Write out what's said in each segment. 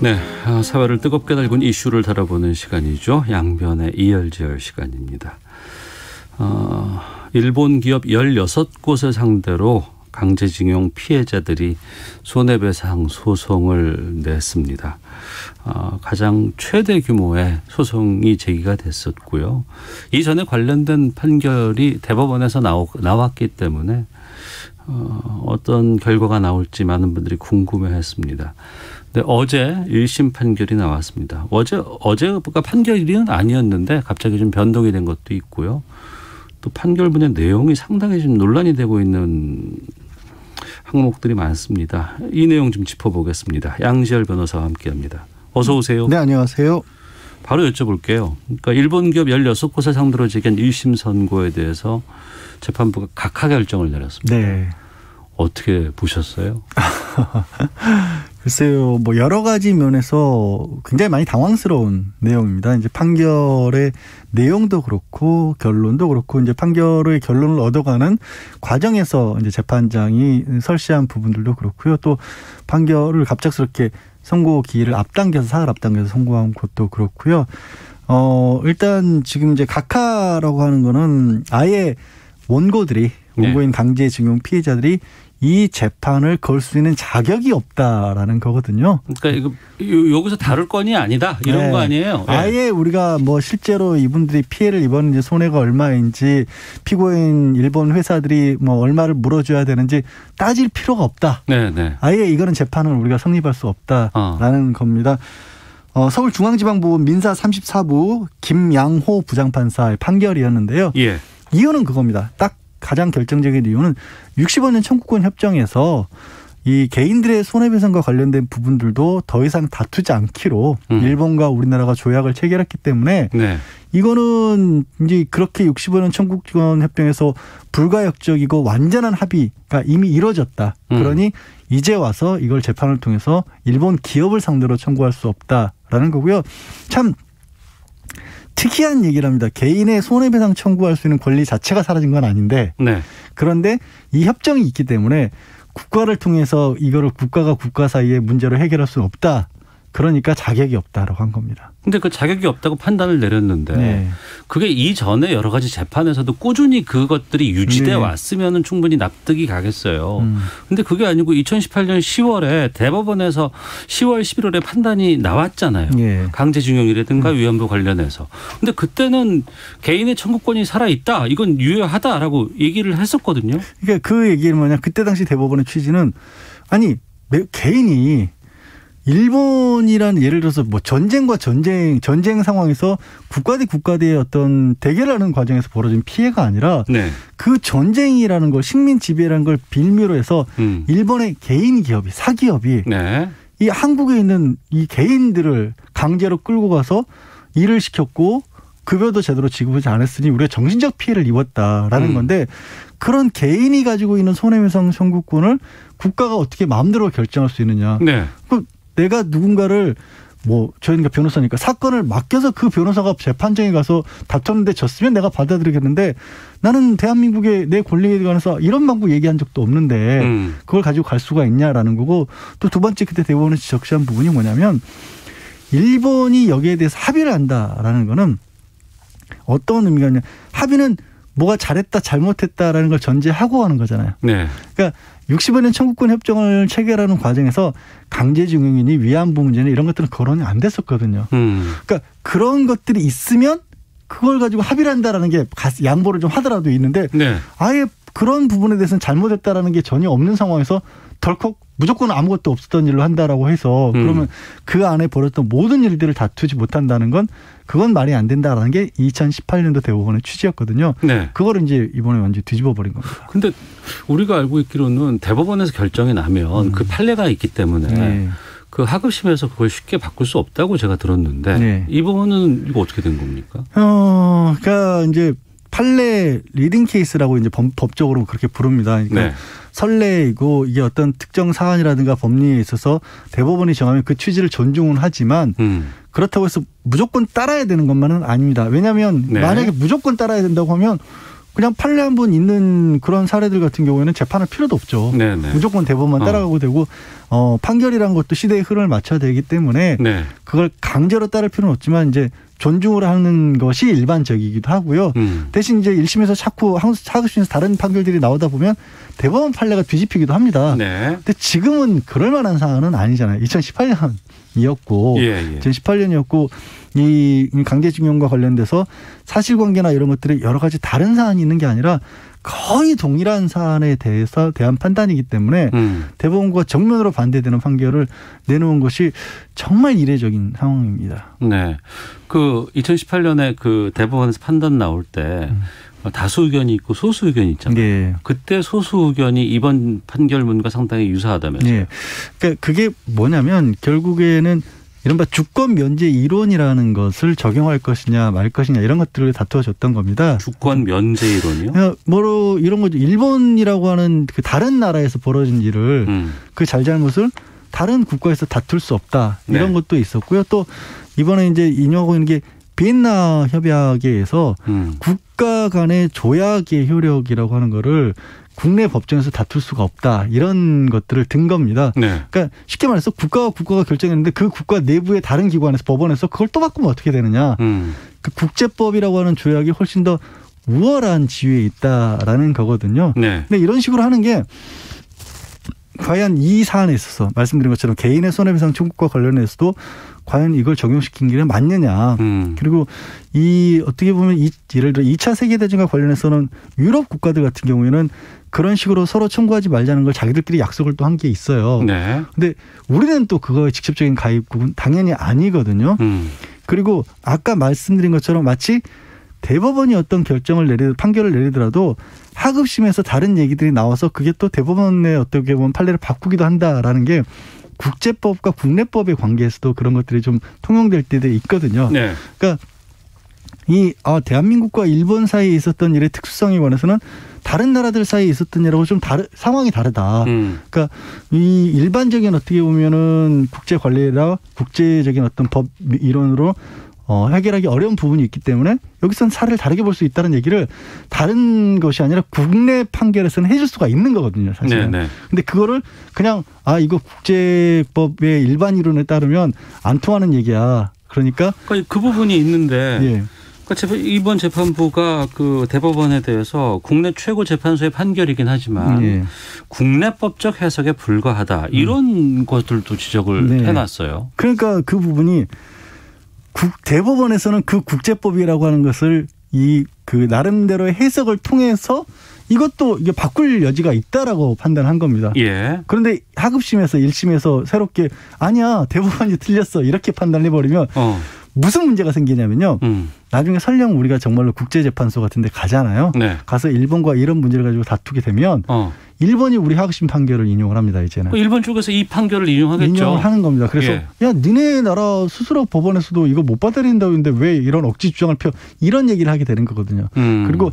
네, 사회를 뜨겁게 달군 이슈를 다뤄보는 시간이죠. 양변의 이열지열 시간입니다. 일본 기업 16곳을 상대로 강제징용 피해자들이 손해배상 소송을 냈습니다. 가장 최대 규모의 소송이 제기가 됐었고요. 이전에 관련된 판결이 대법원에서 나왔기 때문에 어떤 결과가 나올지 많은 분들이 궁금해했습니다. 근데 어제 1심 판결이 나왔습니다. 어제가 판결일은 아니었는데 갑자기 좀 변동이 된 것도 있고요. 또 판결문의 내용이 상당히 좀 논란이 되고 있는 항목들이 많습니다. 이 내용 좀 짚어보겠습니다. 양지열 변호사와 함께합니다. 어서 오세요. 네, 안녕하세요. 바로 여쭤볼게요. 그러니까 일본 기업 16곳을 상대로 제기한 1심 선고에 대해서 재판부가 각하 결정을 내렸습니다. 네. 어떻게 보셨어요? 글쎄요, 뭐 여러 가지 면에서 굉장히 많이 당황스러운 내용입니다. 이제 판결의 내용도 그렇고 결론도 그렇고 이제 판결의 결론을 얻어가는 과정에서 이제 재판장이 설시한 부분들도 그렇고요. 또 판결을 갑작스럽게 선고 기일을 사흘 앞당겨서 선고한 것도 그렇고요. 일단 지금 이제 각하라고 하는 거는 아예 원고인 강제징용 피해자들이 이 재판을 걸 수 있는 자격이 없다라는 거거든요. 그러니까 이거 여기서 다룰 건이 아니다 이런 거 아니에요? 네. 아예 우리가 뭐 실제로 이분들이 피해를 입었는지 손해가 얼마인지 피고인 일본 회사들이 뭐 얼마를 물어줘야 되는지 따질 필요가 없다. 네. 아예 이거는 재판을 우리가 성립할 수 없다라는 겁니다. 서울중앙지방법원 민사 34부 김양호 부장판사의 판결이었는데요. 예. 이유는 그겁니다. 딱 가장 결정적인 이유는 65년 청구권 협정에서 이 개인들의 손해배상과 관련된 부분들도 더 이상 다투지 않기로 일본과 우리나라가 조약을 체결했기 때문에 이거는 이제 그렇게 65년 청구권 협정에서 불가역적이고 완전한 합의가 이미 이루어졌다. 그러니 이제 와서 이걸 재판을 통해서 일본 기업을 상대로 청구할 수 없다라는 거고요. 참 특이한 얘기를 합니다. 개인의 손해배상 청구할 수 있는 권리 자체가 사라진 건 아닌데 그런데 이 협정이 있기 때문에 국가를 통해서 이거를 국가가 국가 사이의 문제로 해결할 수는 없다. 그러니까 자격이 없다라고 한 겁니다. 근데 그 자격이 없다고 판단을 내렸는데 그게 이전에 여러 가지 재판에서도 꾸준히 그것들이 유지돼 왔으면 충분히 납득이 가겠어요. 근데 그게 아니고 2018년 10월에 대법원에서 10월 11월에 판단이 나왔잖아요. 강제징용이라든가 위안부 관련해서. 근데 그때는 개인의 청구권이 살아있다. 이건 유효하다라고 얘기를 했었거든요. 그러니까 그 얘기는 뭐냐. 그때 당시 대법원의 취지는 아니 개인이 일본이란 예를 들어서 뭐 전쟁 상황에서 국가 대 국가 대 어떤 대결하는 과정에서 벌어진 피해가 아니라 그 전쟁이라는 걸 식민 지배라는 걸 빌미로 해서 일본의 개인 기업이 사기업이 이 한국에 있는 이 개인들을 강제로 끌고 가서 일을 시켰고 급여도 제대로 지급하지 않았으니 우리가 정신적 피해를 입었다라는 건데 그런 개인이 가지고 있는 손해배상 청구권을 국가가 어떻게 마음대로 결정할 수 있느냐. 내가 누군가를 저희가 변호사니까 사건을 맡겨서 그 변호사가 재판정에 가서 다퉜는데 졌으면 내가 받아들이겠는데 나는 대한민국의 내 권리에 관해서 이런 방법 얘기한 적도 없는데 그걸 가지고 갈 수가 있냐라는 거고 또 두 번째 그때 대법원에서 적시한 부분이 뭐냐면 일본이 여기에 대해서 합의를 한다라는 거는 어떤 의미가 있냐. 합의는 뭐가 잘했다 잘못했다라는 걸 전제하고 하는 거잖아요. 그러니까 65년 청구권 협정을 체결하는 과정에서 강제징용이니 위안부 문제니 이런 것들은 거론이 안 됐었거든요. 그러니까 그런 것들이 있으면 그걸 가지고 합의를 한다라는 게 양보를 좀 하더라도 있는데 아예 그런 부분에 대해서는 잘못했다라는 게 전혀 없는 상황에서 덜컥 무조건 아무것도 없었던 일로 한다라고 해서 그러면 그 안에 벌어졌던 모든 일들을 다투지 못한다는 건 그건 말이 안 된다라는 게 2018년도 대법원의 취지였거든요. 그거를 이제 이번에 완전히 뒤집어 버린 겁니다. 근데 우리가 알고 있기로는 대법원에서 결정이 나면 그 판례가 있기 때문에 그 하급심에서 그걸 쉽게 바꿀 수 없다고 제가 들었는데 이 부분은 이거 어떻게 된 겁니까? 그러니까 이제 판례 리딩 케이스라고 이제 법적으로 그렇게 부릅니다. 그러니까 선례이고 이게 어떤 특정 사안이라든가 법리에 있어서 대법원이 정하면 그 취지를 존중은 하지만 그렇다고 해서 무조건 따라야 되는 것만은 아닙니다. 왜냐하면 만약에 무조건 따라야 된다고 하면 그냥 판례 한 번 있는 그런 사례들 같은 경우에는 재판할 필요도 없죠. 네네. 무조건 대법만 따라가고 되고 판결이란 것도 시대의 흐름을 맞춰야 되기 때문에 네. 그걸 강제로 따를 필요는 없지만 이제 존중을 하는 것이 일반적이기도 하고요. 대신 이제 1심에서 자꾸 하급심에서 다른 판결들이 나오다 보면 대법원 판례가 뒤집히기도 합니다. 네. 근데 지금은 그럴 만한 사안은 아니잖아요. 2018년이었고 2018년이었고 이 강제징용과 관련돼서 사실관계나 이런 것들이 여러 가지 다른 사안이 있는 게 아니라 거의 동일한 사안에 대한 판단이기 때문에 대법원과 정면으로 반대되는 판결을 내놓은 것이 정말 이례적인 상황입니다. 네. 그 2018년에 그 대법원에서 판단 나올 때 다수 의견이 있고 소수 의견이 있잖아요. 네. 그때 소수 의견이 이번 판결문과 상당히 유사하다면서요. 네. 그러니까 그게 뭐냐면 결국에는 이른바 주권 면제 이론이라는 것을 적용할 것이냐 말 것이냐 이런 것들을 다투어졌던 겁니다. 주권 면제 이론이요? 뭐로 이런 거죠. 일본이라고 하는 그 다른 나라에서 벌어진 일을 그 잘잘못을 다른 국가에서 다툴 수 없다 이런 네. 것도 있었고요. 또 이번에 이제 인용하고 있는 게 비엔나 협약에 의해서 국가 간의 조약의 효력이라고 하는 거를 국내 법정에서 다툴 수가 없다. 이런 것들을 든 겁니다. 네. 그러니까 쉽게 말해서 국가와 국가가 결정했는데 그 국가 내부의 다른 기관에서 법원에서 그걸 또 바꾸면 어떻게 되느냐. 그 국제법이라고 하는 조약이 훨씬 더 우월한 지위에 있다라는 거거든요. 네. 근데 이런 식으로 하는 게 과연 이 사안에 있어서 말씀드린 것처럼 개인의 손해배상 청구과 관련해서도 과연 이걸 적용시킨 게 맞느냐. 그리고 이 어떻게 보면 예를 들어 2차 세계대전과 관련해서는 유럽 국가들 같은 경우에는 그런 식으로 서로 청구하지 말자는 걸 자기들끼리 약속을 또 한 게 있어요. 네. 근데 우리는 또 그거의 직접적인 가입국은 당연히 아니거든요. 그리고 아까 말씀드린 것처럼 마치 대법원이 어떤 판결을 내리더라도 하급심에서 다른 얘기들이 나와서 그게 또 대법원의 어떻게 보면 판례를 바꾸기도 한다라는 게 국제법과 국내법의 관계에서도 그런 것들이 좀 통용될 때도 있거든요. 네. 그러니까 대한민국과 일본 사이에 있었던 일의 특수성에 관해서는 다른 나라들 사이에 있었던 일하고 좀 상황이 다르다. 그러니까 이 일반적인 어떻게 보면은 국제 관리라 국제적인 어떤 법 이론으로 해결하기 어려운 부분이 있기 때문에 여기서는 사례를 다르게 볼 수 있다는 얘기를 다른 것이 아니라 국내 판결에서는 해줄 수가 있는 거거든요, 사실은. 네네. 근데 그거를 그냥 이거 국제법의 일반 이론에 따르면 안 통하는 얘기야. 그러니까 그 부분이 있는데 예. 그러니까 이번 재판부가 그 대법원에 대해서 국내 최고 재판소의 판결이긴 하지만 예. 국내법적 해석에 불과하다 이런 것들도 지적을 네. 해놨어요. 그러니까 그 부분이 대법원에서는 그 국제법이라고 하는 것을 그 나름대로의 해석을 통해서 이것도 이게 바꿀 여지가 있다라고 판단한 겁니다. 예. 그런데 하급심에서 1심에서 새롭게 아니야 대법원이 틀렸어 이렇게 판단해버리면 무슨 문제가 생기냐면요. 나중에 설령 우리가 정말로 국제재판소 같은 데 가잖아요. 네. 가서 일본과 이런 문제를 가지고 다투게 되면 일본이 우리 하급심 판결을 인용을 합니다. 이제는. 일본 쪽에서 이 판결을 인용하겠죠. 인용을 하는 겁니다. 그래서 예. 야 니네 나라 스스로 법원에서도 이거 못 받아들인다고 했는데 왜 이런 억지 주장을 이런 얘기를 하게 되는 거거든요. 그리고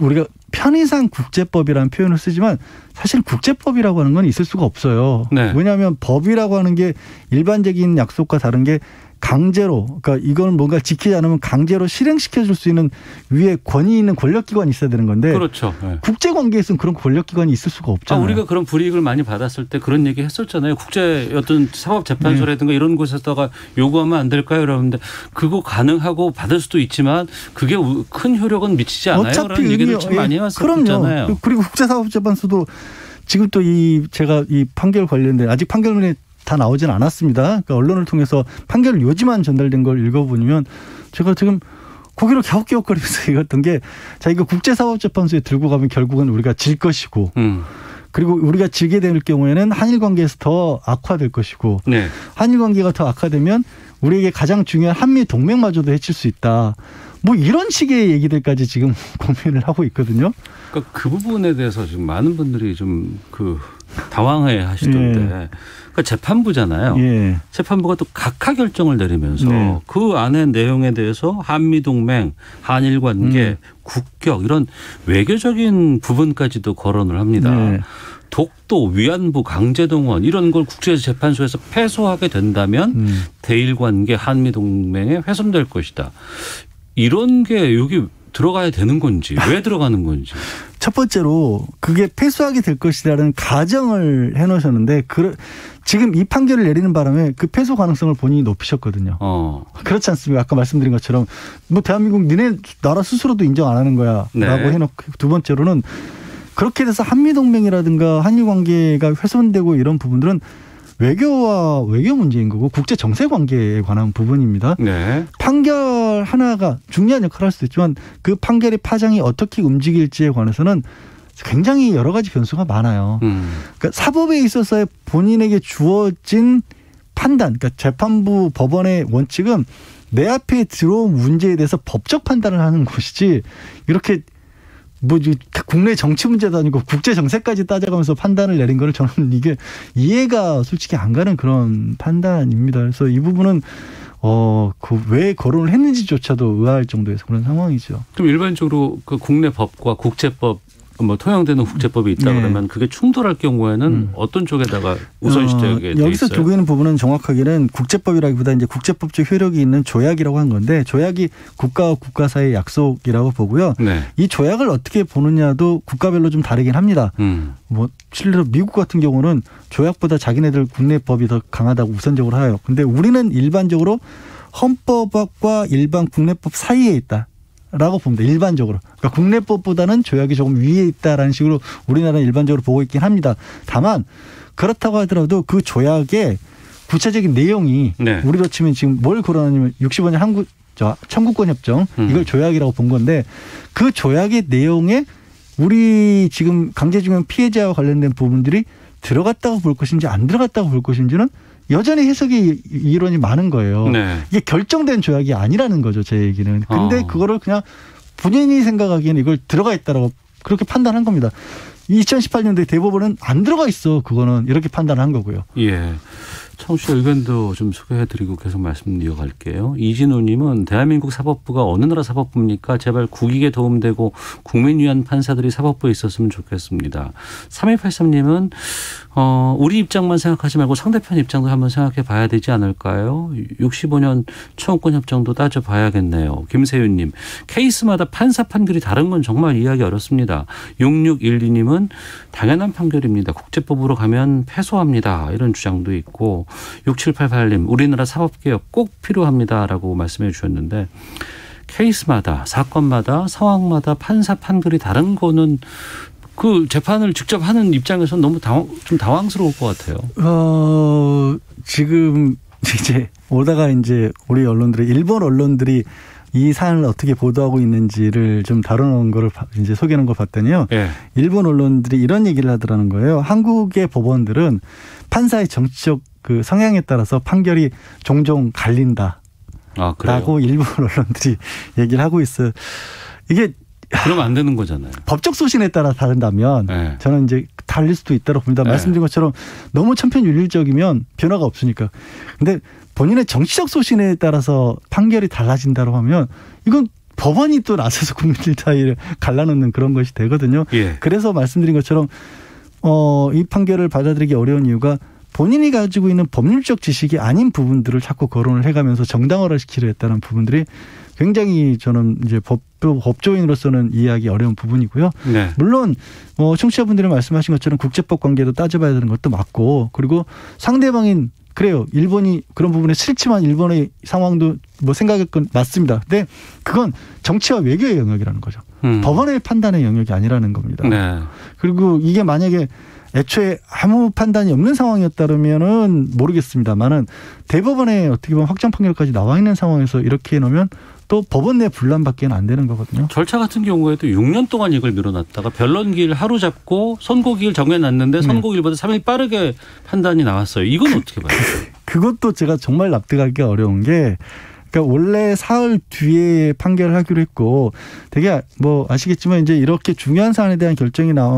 우리가 편의상 국제법이라는 표현을 쓰지만 사실 국제법이라고 하는 건 있을 수가 없어요. 네. 왜냐하면 법이라고 하는 게 일반적인 약속과 다른 게 강제로 그러니까 이건 뭔가 지키지 않으면 강제로 실행시켜줄 수 있는 위에 권위 있는 권력기관이 있어야 되는 건데 그렇죠. 네. 국제관계에서는 그런 권력기관이 있을 수가 없잖아요. 우리가 그런 불이익을 많이 받았을 때 그런 얘기 했었잖아요. 국제 어떤 사법재판소라든가 네. 이런 곳에다가 요구하면 안 될까요? 이러는데 그거 가능하고 받을 수도 있지만 그게 큰 효력은 미치지 않아요. 그런 얘기를 좀 많이 해왔었잖아요. 그럼요. 그리고 국제사법재판소도 지금 또 제가 이 판결 관련된 아직 판결문에 다 나오진 않았습니다. 그러니까 언론을 통해서 판결 요지만 전달된 걸 읽어보면 제가 지금 고개를 갸웃갸웃거리면서 읽었던 게 이거 국제사법재판소에 들고 가면 결국은 우리가 질 것이고 그리고 우리가 지게 될 경우에는 한일 관계에서 더 악화될 것이고 네. 한일 관계가 더 악화되면 우리에게 가장 중요한 한미 동맹마저도 해칠 수 있다. 뭐 이런 식의 얘기들까지 지금 고민을 하고 있거든요. 그러니까 그 부분에 대해서 지금 많은 분들이 좀 당황해 하시던데 예. 그러니까 재판부잖아요. 예. 재판부가 또 각하 결정을 내리면서 네. 그 안의 내용에 대해서 한미동맹, 한일관계, 국격 이런 외교적인 부분까지도 거론을 합니다. 네. 독도, 위안부, 강제동원 이런 걸 국제재판소에서 패소하게 된다면 대일관계, 한미동맹에 훼손될 것이다. 이런 게 여기 들어가야 되는 건지 왜 들어가는 건지. 첫 번째로 그게 패소하게 될 것이라는 가정을 해놓으셨는데 지금 이 판결을 내리는 바람에 그 패소 가능성을 본인이 높이셨거든요. 그렇지 않습니까? 아까 말씀드린 것처럼 뭐 대한민국 니네 나라 스스로도 인정 안 하는 거야 네. 라고 해놓고 두 번째로는 그렇게 돼서 한미동맹이라든가 한일관계가 훼손되고 이런 부분들은 외교와 외교 문제인 거고 국제 정세 관계에 관한 부분입니다. 네. 판결 하나가 중요한 역할을 할 수도 있지만 그 판결의 파장이 어떻게 움직일지에 관해서는 굉장히 여러 가지 변수가 많아요. 그러니까 사법에 있어서의 본인에게 주어진 판단, 그러니까 재판부 법원의 원칙은 내 앞에 들어온 문제에 대해서 법적 판단을 하는 것이지 이렇게 뭐 국내 정치 문제도 아니고 국제 정세까지 따져가면서 판단을 내린 거를 저는 이게 이해가 솔직히 안 가는 그런 판단입니다. 그래서 이 부분은 그 왜 거론을 했는지조차도 의아할 정도의 그런 상황이죠. 그럼 일반적으로 그 국내 법과 국제법 뭐 통용되는 국제법이 있다 네. 그러면 그게 충돌할 경우에는 어떤 쪽에다가 우선시되게 돼 여기서 있어요? 두고 있는 부분은 정확하게는 국제법이라기보다 이제 국제법적 효력이 있는 조약이라고 한 건데 조약이 국가와 국가 사이의 약속이라고 보고요. 네. 이 조약을 어떻게 보느냐도 국가별로 좀 다르긴 합니다. 뭐 실제로 미국 같은 경우는 조약보다 자기네들 국내 법이 더 강하다고 우선적으로 해요. 근데 우리는 일반적으로 헌법과 일반 국내법 사이에 있다. 라고 봅니다. 일반적으로. 그러니까 국내법보다는 조약이 조금 위에 있다라는 식으로 우리나라는 일반적으로 보고 있긴 합니다. 다만 그렇다고 하더라도 그 조약의 구체적인 내용이 네. 우리로 치면 지금 뭘 거론하냐면 65년 청구권 협정 이걸 조약이라고 본 건데 그 조약의 내용에 우리 지금 강제징용 피해자와 관련된 부분들이 들어갔다고 볼 것인지 안 들어갔다고 볼 것인지는 여전히 해석의 이론이 많은 거예요. 네. 이게 결정된 조약이 아니라는 거죠, 제 얘기는. 근데 그거를 그냥 본인이 생각하기에는 이걸 들어가 있다라고 그렇게 판단한 겁니다. 2018년도에 대법원은 안 들어가 있어. 그거는 이렇게 판단한 거고요. 예. 청취자 의견도 좀 소개해드리고 계속 말씀 이어갈게요. 이진우님은 대한민국 사법부가 어느 나라 사법부입니까? 제발 국익에 도움되고 국민 위한 판사들이 사법부에 있었으면 좋겠습니다. 3283님은 우리 입장만 생각하지 말고 상대편 입장도 한번 생각해 봐야 되지 않을까요? 65년 청구권 협정도 따져봐야겠네요. 김세윤님, 케이스마다 판사 판결이 다른 건 정말 이해하기 어렵습니다. 6612님은 당연한 판결입니다. 국제법으로 가면 패소합니다. 이런 주장도 있고 6788님, 우리나라 사법개혁 꼭 필요합니다라고 말씀해 주셨는데 케이스마다 사건마다 상황마다 판사 판결이 다른 거는 그 재판을 직접 하는 입장에서는 너무 좀 당황스러울 것 같아요. 지금 이제 오다가 이제 우리 언론들이 일본 언론들이 이 사안을 어떻게 보도하고 있는지를 좀 다뤄놓은 거를 이제 소개하는 걸 봤더니요. 네. 일본 언론들이 이런 얘기를 하더라는 거예요. 한국의 법원들은 판사의 정치적 그 성향에 따라서 판결이 종종 갈린다. 라고 일본 언론들이 얘기를 하고 있어요. 이게 그러면 안 되는 거잖아요. 법적 소신에 따라 다른다면 네. 저는 이제 달릴 수도 있다고 봅니다. 네. 말씀드린 것처럼 너무 천편일률적이면 변화가 없으니까. 근데 본인의 정치적 소신에 따라서 판결이 달라진다고 하면 이건 법원이 또 나서서 국민들 사이를 갈라놓는 그런 것이 되거든요. 예. 그래서 말씀드린 것처럼 이 판결을 받아들이기 어려운 이유가 본인이 가지고 있는 법률적 지식이 아닌 부분들을 자꾸 거론을 해가면서 정당화를 시키려 했다는 부분들이 굉장히 저는 이제 법조인으로서는 이해하기 어려운 부분이고요. 네. 물론 청취자분들이 말씀하신 것처럼 국제법 관계도 따져봐야 되는 것도 맞고 그리고 상대방인 그래요. 일본이 그런 부분에 싫지만 일본의 상황도 뭐 생각할 건 맞습니다. 근데 그건 정치와 외교의 영역이라는 거죠. 법원의 판단의 영역이 아니라는 겁니다. 네. 그리고 이게 만약에 애초에 아무 판단이 없는 상황이었다면은 모르겠습니다만은 대법원에 어떻게 보면 확정 판결까지 나와 있는 상황에서 이렇게 해놓으면 또 법원 내 분란밖에는 안 되는 거거든요. 절차 같은 경우에도 6년 동안 이걸 미뤄놨다가 변론기일 하루 잡고 선고기일 정해놨는데 선고기일보다 3일 빠르게 판단이 나왔어요. 이건 어떻게 봐요? 그것도 제가 정말 납득하기 어려운 게 그러니까 원래 사흘 뒤에 판결을 하기로 했고 되게 뭐 아시겠지만 이제 이렇게 중요한 사안에 대한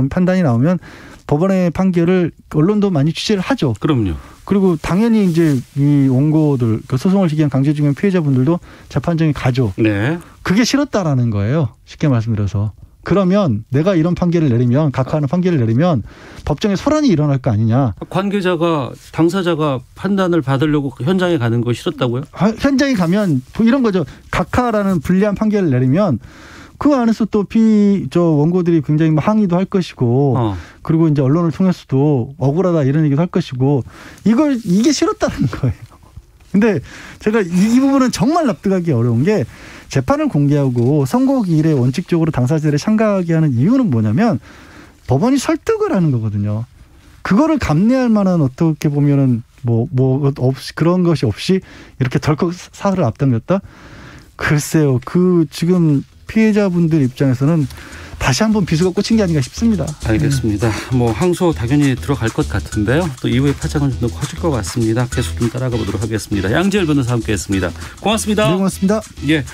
판단이 나오면 법원의 판결을 언론도 많이 취재를 하죠. 그럼요. 그리고 당연히 이제 이 원고들, 소송을 제기한 강제징용 피해자분들도 재판정에 가죠. 네. 그게 싫었다라는 거예요. 쉽게 말씀드려서. 그러면 내가 이런 판결을 내리면 각하하는 판결을 내리면 법정에 소란이 일어날 거 아니냐. 관계자가 당사자가 판단을 받으려고 현장에 가는 거 싫었다고요? 현장에 가면 이런 거죠. 각하라는 불리한 판결을 내리면 그 안에서 또 원고들이 굉장히 항의도 할 것이고 그리고 이제 언론을 통해서도 억울하다 이런 얘기도 할 것이고 이게 싫었다는 거예요. 근데 제가 이 부분은 정말 납득하기 어려운 게 재판을 공개하고 선고기일에 원칙적으로 당사자들을 참가하게 하는 이유는 뭐냐면 법원이 설득을 하는 거거든요. 그거를 감내할 만한 어떻게 보면은 없이 그런 것이 없이 이렇게 덜컥 사흘을 앞당겼다? 글쎄요. 지금 피해자분들 입장에서는 다시 한번 비수가 꽂힌 게 아닌가 싶습니다. 알겠습니다. 항소 당연히 들어갈 것 같은데요. 또 이후에 파장은 좀 더 커질 것 같습니다. 계속 좀 따라가 보도록 하겠습니다. 양지열 변호사와 함께했습니다. 고맙습니다. 네, 고맙습니다. 예.